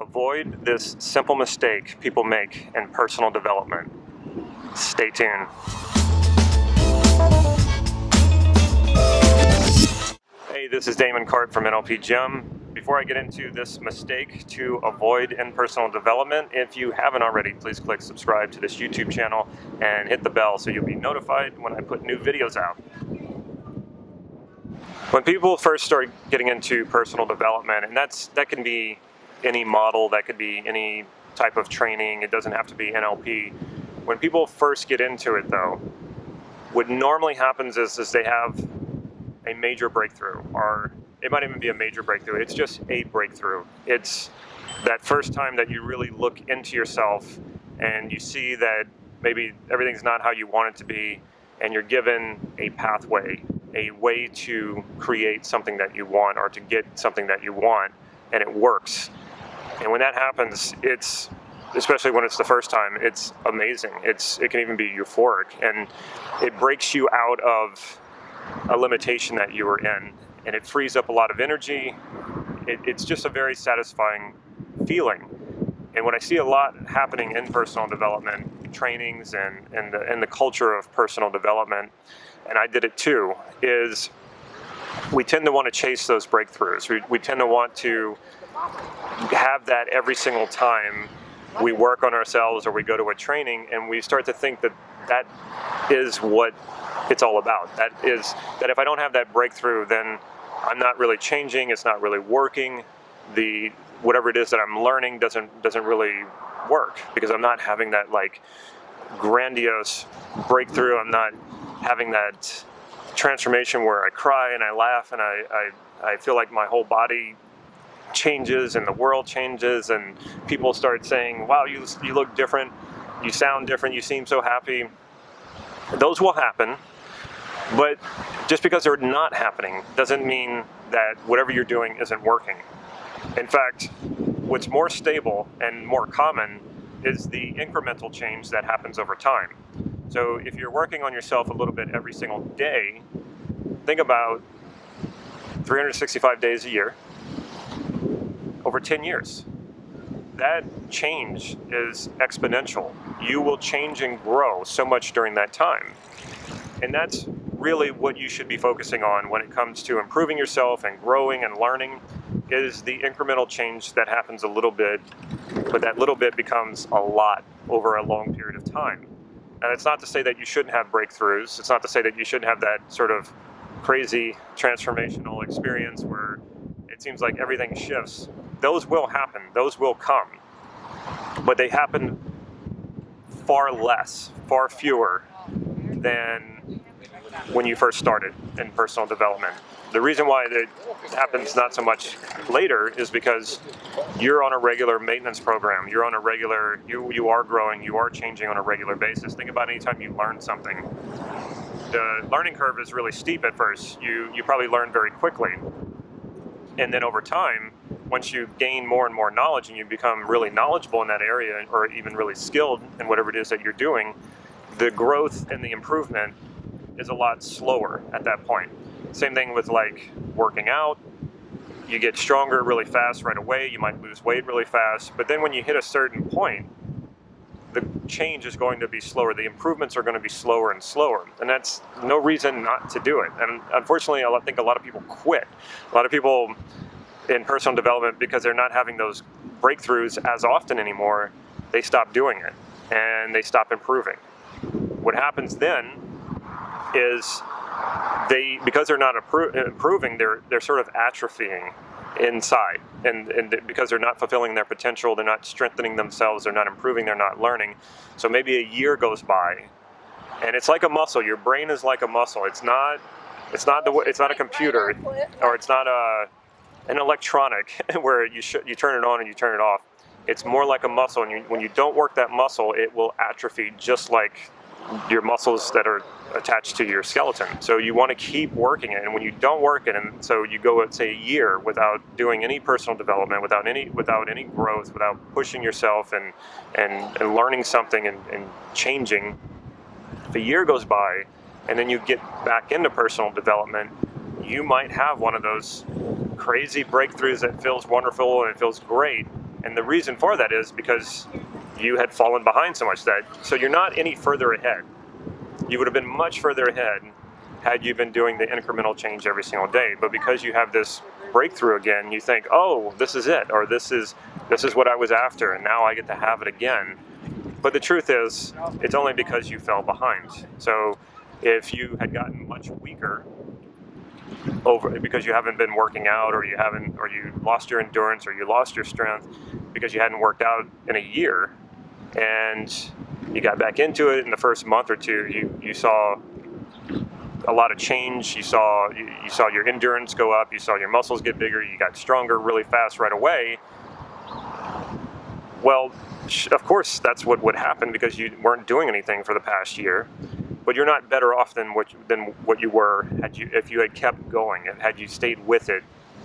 Avoid this simple mistake people make in personal development. Stay tuned. Hey, this is Damon Cart from NLP Gym. Before I get into this mistake to avoid in personal development, if you haven't already, please click subscribe to this YouTube channel and hit the bell so you'll be notified when I put new videos out. When people first start getting into personal development, and that can be any model, that could be any type of training, it doesn't have to be NLP. When people first get into it though, what normally happens is they have a major breakthrough, or it might even be a major breakthrough. It's just a breakthrough. It's that first time that you really look into yourself and you see that maybe everything's not how you want it to be, and you're given a pathway, a way to create something that you want or to get something that you want, and it works. And when that happens, it's, especially when it's the first time, it's amazing. It can even be euphoric, and it breaks you out of a limitation that you were in, and it frees up a lot of energy. It's just a very satisfying feeling. And what I see a lot happening in personal development trainings and the culture of personal development, and I did it too, is we tend to want to chase those breakthroughs. We tend to want to have that every single time we work on ourselves or we go to a training, and we start to think that is what it's all about. That if I don't have that breakthrough, then I'm not really changing, it's not really working. Whatever it is that I'm learning doesn't really work, because I'm not having that like grandiose breakthrough. I'm not having that transformation where I cry and I laugh and I feel like my whole body changes and the world changes and people start saying, wow, you look different, you sound different, you seem so happy. Those will happen, but just because they're not happening doesn't mean that whatever you're doing isn't working. In fact, what's more stable and more common is the incremental change that happens over time. So if you're working on yourself a little bit every single day, think about 365 days a year, over 10 years. That change is exponential. You will change and grow so much during that time. And that's really what you should be focusing on when it comes to improving yourself and growing and learning, is the incremental change that happens a little bit, but that little bit becomes a lot over a long period of time. And it's not to say that you shouldn't have breakthroughs. It's not to say that you shouldn't have that sort of crazy transformational experience where it seems like everything shifts. Those will happen, those will come, but they happen far less, far fewer than when you first started in personal development. The reason why it happens not so much later is because you're on a regular maintenance program. You're on a regular, you are growing, you are changing on a regular basis. Think about any time you learn something. The learning curve is really steep at first. You probably learn very quickly. And then over time, once you gain more and more knowledge and you become really knowledgeable in that area, or even really skilled in whatever it is that you're doing, the growth and the improvement is a lot slower at that point. Same thing with like working out. You get stronger really fast right away. You might lose weight really fast. But then when you hit a certain point, the change is going to be slower. The improvements are going to be slower and slower. And that's no reason not to do it. And unfortunately, I think a lot of people quit. A lot of people in personal development, because they're not having those breakthroughs as often anymore, they stop doing it and they stop improving. What happens then is because they're not improving, they're sort of atrophying inside, and because they're not fulfilling their potential, they're not strengthening themselves, they're not improving, they're not learning. So maybe a year goes by, and it's like a muscle. Your brain is like a muscle. It's not a computer, or it's not an electronic where you turn it on and you turn it off. It's more like a muscle, and when you don't work that muscle, it will atrophy, just like your muscles that are attached to your skeleton. So you want to keep working it, and when you don't work it, and so you go, let's say, a year without doing any personal development, without any growth, without pushing yourself and learning something and changing. If a year goes by and then you get back into personal development, you might have one of those crazy breakthroughs that feels wonderful and it feels great, And the reason for that is because you had fallen behind so much so you're not any further ahead. You would have been much further ahead had you been doing the incremental change every single day. But because you have this breakthrough again, you think, oh, this is it, or this is what I was after, and now I get to have it again. But the truth is, it's only because you fell behind. So if you had gotten much weaker because you haven't been working out, or you lost your endurance, or you lost your strength because you hadn't worked out in a year, and you got back into it in the first month or two, you saw a lot of change. You saw your endurance go up, you saw your muscles get bigger, you got stronger really fast right away. Well, of course that's what would happen because you weren't doing anything for the past year. But you're not better off than what you were if you had kept going and had you stayed with it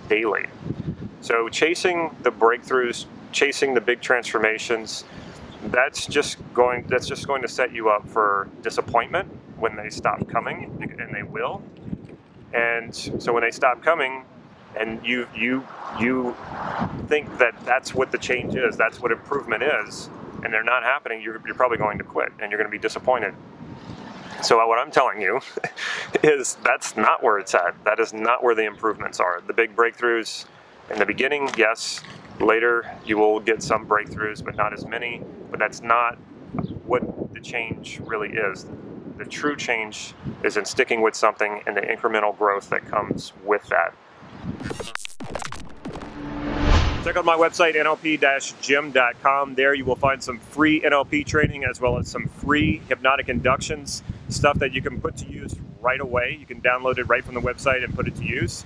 daily. So chasing the breakthroughs, chasing the big transformations, that's just going to set you up for disappointment when they stop coming, and they will. And so when they stop coming, and you think that that's what the change is, that's what improvement is, and they're not happening, you're probably going to quit, and you're going to be disappointed. So what I'm telling you is that's not where it's at. That is not where the improvements are. The big breakthroughs in the beginning, yes. Later, you will get some breakthroughs, but not as many. But that's not what the change really is. The true change is in sticking with something and the incremental growth that comes with that. Check out my website, nlp-gym.com. There you will find some free NLP training as well as some free hypnotic inductions, stuff that you can put to use right away. You can download it right from the website and put it to use.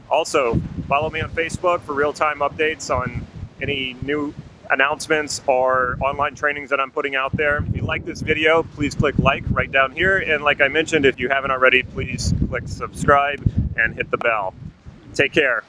Also, follow me on Facebook for real-time updates on any new announcements or online trainings that I'm putting out there. If you like this video, please click like right down here. And like I mentioned, if you haven't already, please click subscribe and hit the bell. Take care.